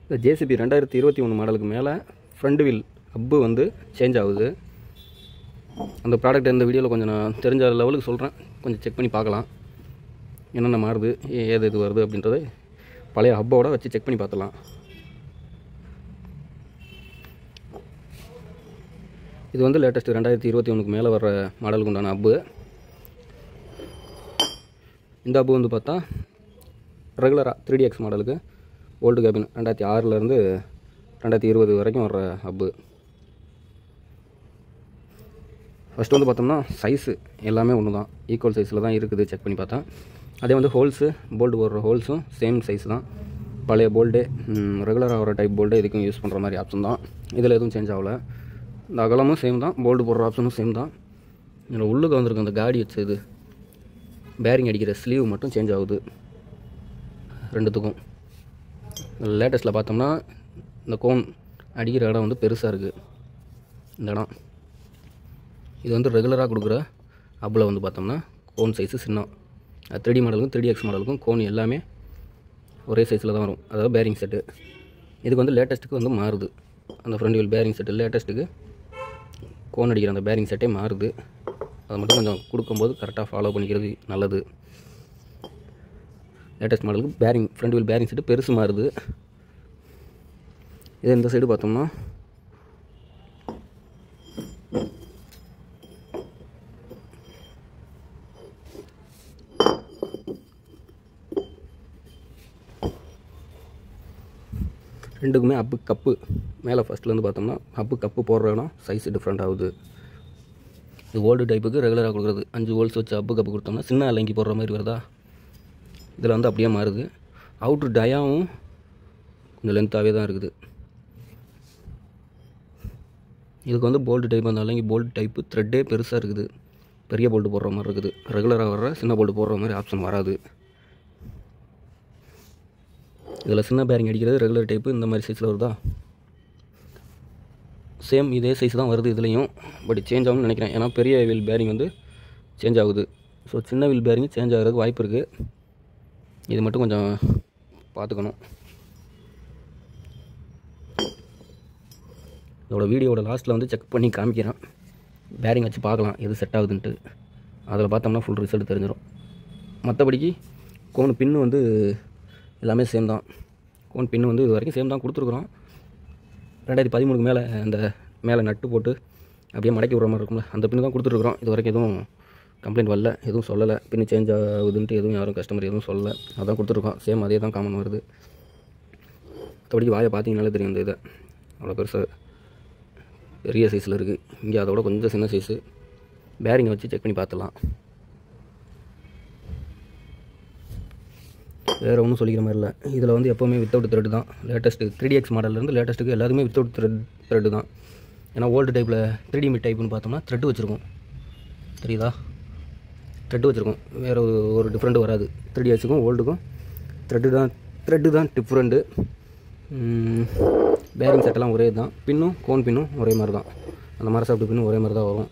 இந்த ஜேசிபி 2021 மாடலுக்கு மேலே ஃப்ரண்ட் வீல் ஹப்பு வந்து சேஞ்ச் ஆகுது. அந்த ப்ராடக்ட் இந்த வீடியோவில் கொஞ்சம் நான் தெரிஞ்ச லெவலுக்கு சொல்கிறேன், கொஞ்சம் செக் பண்ணி பார்க்கலாம். என்னென்ன மாறுது, ஏது இது வருது அப்படின்றத பழைய ஹப்போட வச்சு செக் பண்ணி பார்த்துலாம். இது வந்து லேட்டஸ்ட் 2021க்கு மேலே வர்ற மாடலுக்கு உண்டான ஹப்பு. இந்த ஹப்பு வந்து பார்த்தா ரெகுலராக 3DX மாடலுக்கு ஓல்டு கேபின் 2006லேருந்து 2020 வரைக்கும் வர்ற ஹப்பு. ஃபஸ்ட்டு வந்து பார்த்தோம்னா சைஸு எல்லாமே ஒன்று தான், ஈக்குவல் சைஸில் தான் இருக்குது. செக் பண்ணி பார்த்தா அதே வந்து ஹோல்ஸு, போல்டு போடுற ஹோல்ஸும் சேம் சைஸ் தான். பழைய போல்டே, ரெகுலராக வர டைப் போல்டே இதுக்கும் யூஸ் பண்ணுற மாதிரி ஆப்ஷன் தான். இதில் எதுவும் சேஞ்ச் ஆகலை. இந்த அகலமும் சேம் தான், போல்டு போடுற ஆப்ஷனும் சேம் தான். இதில் உள்ளுக்கு வந்திருக்கு அந்த காடி வச்சு இது பேரிங் அடிக்கிற ஸ்லீவ் மட்டும் சேஞ்ச் ஆகுது ரெண்டுத்துக்கும். லேட்டஸ்ட்டில் பார்த்தோம்னா இந்த கோன் அடிக்கிற இடம் வந்து பெருசாக இருக்குது. இந்த இடம் இது வந்து ரெகுலராக கொடுக்குற ஹப்பில் வந்து பார்த்தோம்னா கோன் சைஸு சின்ன. 3D மாடலுக்கும் 3DX மாடலுக்கும் கோன் எல்லாமே ஒரே சைஸில் தான் வரும், அதாவது பேரிங் செட்டு. இதுக்கு வந்து லேட்டஸ்ட்டுக்கு வந்து மாறுது. அந்த ஃப்ரண்ட் வீல் பேரிங் செட்டு லேட்டஸ்ட்டுக்கு கோன் அடிக்கிற அந்த பேரிங் செட்டே மாறுது. அதை மட்டும் கொஞ்சம் கொடுக்கும்போது கரெக்டாக ஃபாலோ பண்ணிக்கிறது நல்லது. லேட்டஸ்ட் மாடலுக்கு bearing front wheel bearing set பெருசு மாறுது. இதே இந்த சைடு பார்த்தோம்னா ரெண்டுக்குமே ஹப்பு கப்பு மேலே ஃபஸ்ட்லேருந்து பார்த்தோம்னா ஹப்பு கப்பு போடுற இடம் சைஸ் டிஃப்ரெண்ட் ஆகுது. இது ஓல்டு டைப்புக்கு ரெகுலராக கொடுக்குறது 5 ஹோல்ஸ் வச்சு ஹப்பு கப்பு கொடுத்தோம்னா சின்ன அலங்கி போடுற மாதிரி வருதா, இதில் வந்து அப்படியே மாறுது. அவுட்ரு டயாவும் கொஞ்சம் லென்த்தாகவே தான் இருக்குது. இதுக்கு வந்து போல்டு டைப் அந்த அலங்கி போல்டு டைப்பு த்ரெட்டே பெருசாக இருக்குது, பெரிய போல்டு போடுற மாதிரி இருக்குது. ரெகுலராக வர்ற சின்ன போல்டு போடுற மாதிரி ஆப்ஷன் வராது. இதில் சின்ன பேரிங் அடிக்கிறது ரெகுலர் டைப்பு இந்த மாதிரி சைஸில் வருதா, சேம் இதே சைஸ் தான் வருது இதுலேயும். பட் சேஞ்ச் ஆகும்னு நினைக்கிறேன், ஏன்னா பெரிய வீல் பேரிங் வந்து சேஞ்ச் ஆகுது. ஸோ சின்ன வீல் பேரிங் சேஞ்ச் ஆகிறதுக்கு வாய்ப்பு இருக்குது. இது மட்டும் கொஞ்சம் பார்த்துக்கணும். இதோட வீடியோட லாஸ்ட்டில் வந்து செக் பண்ணி காமிக்கிறேன், பேரிங் வச்சு பார்க்கலாம் எது செட் ஆகுதுன்ட்டு. அதில் பார்த்தோம்னா ஃபுல் ரிசல்ட் தெரிஞ்சிடும். மற்றபடிக்கு கோன் பின்னு வந்து எல்லாமே சேம் தான். கோன் பின்னு வந்து இது வரைக்கும் சேம் தான் கொடுத்துருக்குறோம். 2013க்கு மேலே அந்த மேலே நட்டு போட்டு அப்படியே மடக்கி விட்ற மாதிரி இருக்கும்ல, அந்த பின்னு தான் கொடுத்துருக்குறோம். இது வரைக்கும் எதுவும் கம்ப்ளைண்ட் வரல, எதுவும் சொல்லலை. பின்னு சேஞ்ச் ஆகுதுன்ட்டு எதுவும் யாரும் கஸ்டமர் எதுவும் சொல்லலை. அதான் கொடுத்துருக்கோம், சேம் அதே தான் காமன் வருது. மற்றபடிக்கு வாயை பார்த்தீங்கனாலே தெரியும், இந்த இதை அவ்வளோ பெருசாக பெரிய சைஸில் இருக்குது. இங்கே அதோட கொஞ்சம் சின்ன சைஸு. பேரிங்கை வச்சு செக் பண்ணி பார்த்துலாம். வேறு ஒன்றும் சொல்லிக்கிற மாதிரி இல்லை. இதில் வந்து எப்போவுமே வித்தவுட் த்ரெட் தான். லேட்டஸ்ட்டு 3DX மாடல்லேருந்து லேட்டஸ்ட்டுக்கு எல்லாத்துக்குமே வித்தவுட் த்ரெட்டு தான். ஏன்னா ஓல்டு டைப்பில் 3D டைப்புன்னு பார்த்தோம்னா த்ரெட்டு வச்சுருக்கோம், தெரியுதா, த்ரெட்டு வச்சுருக்கோம். வேறு ஒரு டிஃப்ரெண்ட் வராது. 3DXக்கும் ஓல்டுக்கும் த்ரெட்டு தான் டிஃப்ரெண்ட்டு. பேரிங் செட்டெல்லாம் ஒரே தான். பின்னும் கோன் பின்னும் ஒரே மாதிரி தான். அந்த மர சாப்பிட்டு பின்னும் ஒரே மாதிரி தான் வரும்.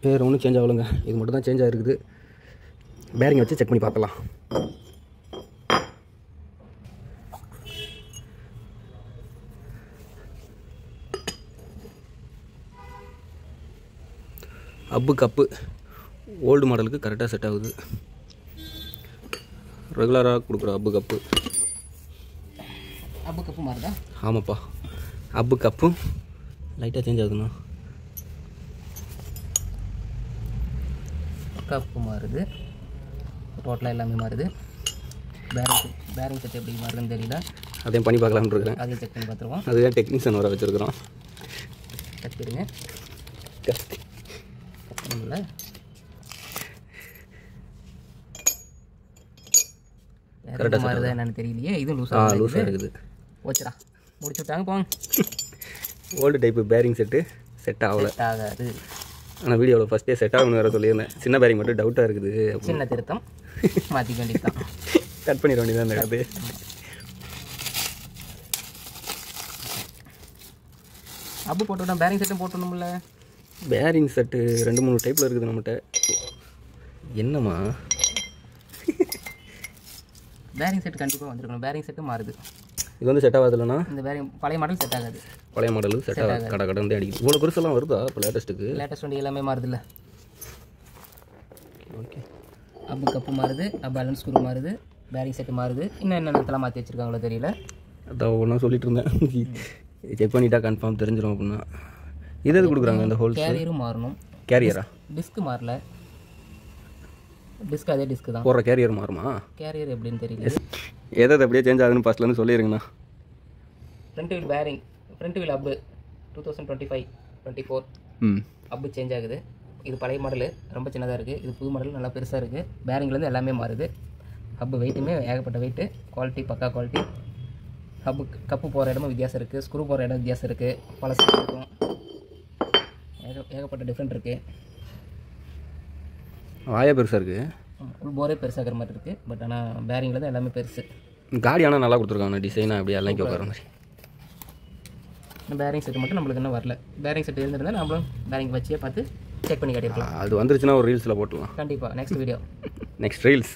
வேறு ஒன்றும் சேஞ்ச் ஆகலைங்க, இது மட்டும் தான் சேஞ்ச் ஆகிருக்குது. பேரிங்கை வச்சு செக் பண்ணி பார்க்கலாம். ஹப்பு கப்பு ஓல்டு மாடலுக்கு கரெக்டாக செட் ஆகுது. ரெகுலராக கொடுக்குற ஹப்பு கப்பு மாறுதா? ஆமாப்பா, ஹப்பு கப்பும் லைட்டாக சேஞ்ச் ஆகுதுண்ணா. கப்பு மாறுது, டோட்டலாக எல்லாமே மாறுது. பேரிங் செட் எப்படி மாறுதுன்னு தெரியல, அதையும் பண்ணி பார்க்கலாம்னு இருக்கிறேன். அதையும் செக் பண்ணி பார்த்துருவோம். அதுதான் டெக்னீஷியன் வர வச்சுருக்குறோம். கத்திடுங்க, கத்தணும்ல. கரெக்டாக மாறுதா என்னன்னு தெரியலையே. இதுவும் லூஸாக இருக்குது. ஓச்சுடா, முடிச்சு விட்டாங்க போங்க. ஓல்டு டைப்பு பேரிங் செட் ஆகாது. ஆனால் வீடியோவில் ஃபஸ்ட்டே செட் ஆகணும்னு வேறு சொல்லியிருந்தேன். சின்ன பேரிங் மட்டும் டவுட்டாக இருக்குது. சின்ன திருத்தம் மாற்றிக்க வேண்டியது தான். கட் பண்ணிட வேண்டியதான் அந்த கதை. அப்பு போட்டுவிட்டோம், பேரிங் செட்டும் போட்டுணும்ல. பேரிங் செட்டு 2-3 டைப்பில் இருக்குது நம்மகிட்ட. என்னம்மா பேரிங் செட் கண்டிப்பாக வந்துருக்கணும். பேரிங் செட்டு மாறுது. இது வந்து செட் ஆகாதுலண்ணா? இந்த பேரிங் பழைய மாடல் செட் ஆகாது. பழைய மாடல் செட் ஆகாது. கடை கடந்து அடிக்குது. இவ்வளோ பெருசெல்லாம் வருதா இப்போ லேட்டஸ்ட்டுக்கு? லேட்டஸ்ட் வண்டி எல்லாமே மாறுதில்ல. ஓகே. அப்பு கப்பு மாறுது, பேலன்ஸ் ஸ்க்ரூ மாறுது, பேரிங் செட்டு மாறுது. இன்னும் என்னென்னத்தெல்லாம் மாற்றி வச்சுருக்காங்களோ தெரியல. அதான் ஒன்றா சொல்லிட்டு இருந்தேன். செக் பண்ணிட்டா கன்ஃபார்ம் தெரிஞ்சிடும் அப்படின்னா. இது எது கொடுக்குறாங்க இந்த ஹோல்ஸ்? கேரியரும் மாறணும். கேரியரா? டிஸ்க்கு மாறல. டிஸ்க் அதே டிஸ்க்கு தான். போடுற கேரியர் மாறுமா? கேரியர் எப்படின்னு தெரியல. எதாவது அப்படியே சேஞ்ச் ஆகுதுன்னு ஃபஸ்ட்லேருந்து சொல்லிடுங்கண்ணா. Front wheel bearing, front wheel அப்பு 2025-24 அப்பு சேஞ்ச் ஆகுது. இது பழைய மாடலு, ரொம்ப சின்னதாக இருக்குது. இது புது மாடல், நல்லா பெருசாக இருக்குது. பேரிங்லேருந்து எல்லாமே மாறுது. ஹப்பு வெயிட்டுமே ஏகப்பட்ட வெயிட்டு. குவாலிட்டி பக்கா குவாலிட்டி. ஹப்பு கப்பு போகிற இடமும் வித்தியாசம் இருக்குது. ஸ்க்ரூ போகிற இடம் வித்தியாசம் இருக்குது. பழசு இருக்கும். ஏகப்பட்ட டிஃப்ரெண்ட் இருக்குது. வாயா பெருசாக இருக்குது. ஃபுல் போரே பெருசாகிற மாதிரி இருக்குது. பட் ஆனால் பேரிங்கில் தான் எல்லாமே பெருசு. காடி ஆனால் நல்லா கொடுத்துருக்காங்க. டிசைனாக அப்படியே எல்லாம் உட்கார மாதிரி. பேரிங் செட்டு மட்டும் நம்மளுக்கு இன்னும் வரல. பேரிங் செட் இருந்திருந்தால் நம்மளும் பேரிங் வச்சே பார்த்து செக் பண்ணி காட்டியிருக்கலாம். அது வந்துருச்சுன்னா ஒரு ரீல்ஸில் போட்டுடலாம். கண்டிப்பாக நெக்ஸ்ட் வீடியோ. நெக்ஸ்ட் ரீல்ஸ்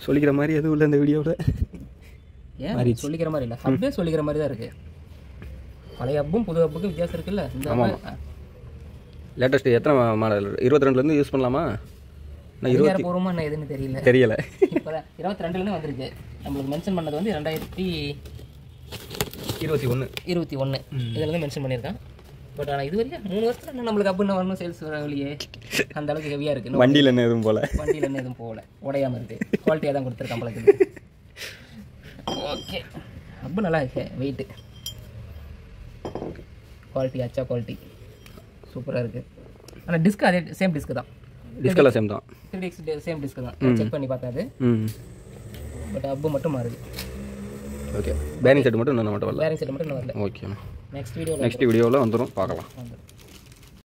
சொல்லிக்கிற மாதிரி எதுவும் இல்லை இந்த வீடியோவில். ஏன் சொல்லிக்கிற மாதிரி இல்லை, ஹப்பே சொல்லிக்கிற மாதிரி தான் இருக்குது. பழைய ஹப்பும் புது ஹப்புக்கும் வித்தியாசம் இருக்குல்ல. இந்த லேட்டஸ்ட்டு எத்தனை மாடல்? 22லேருந்து யூஸ் பண்ணலாமா? நான் 20 பூர்வமாக என்ன எதுன்னு தெரியல. இப்போ தான் 22லேருந்து வந்திருக்கு. நம்மளுக்கு மென்ஷன் பண்ணது வந்து 2021 இதில் தான் மென்ஷன் பண்ணியிருக்கான். பட் ஆனால் இது வரைக்கும் 3 வருஷத்தில் இன்னும் நம்மளுக்கு அப்புன்னு வரணும் சேல்ஸ் வரலையே. அந்த அளவுக்கு ஹெவியாக இருக்குது. வண்டியில் என்ன எதுவும் போகல. உடையாமல் இருக்குது. குவாலிட்டியாக தான் கொடுத்துருக்கான் நம்மளுக்கு. ஓகே. அப்பு நல்லா இருக்கு. வெயிட்டு குவாலிட்டி அச்சா குவாலிட்டி சூப்பராக இருக்குது. ஆனால் டிஸ்க் அதே சேம் டிஸ்க்கு தான். டிஸ்கெல்லாம் சேம் தான். 3DX சேம் டிஸ்க்கு தான். செக் பண்ணி பார்த்தாது. பட் அப்பு மட்டும் மாறுது. ஓகே. பேரிங் செட் மட்டும் இன்னும் மட்டும் வரல. பேரிங் செட் மட்டும் இன்னும் வரல. ஓகே. நெக்ஸ்ட் வீடியோவில் வந்துடும், பார்க்கலாம்.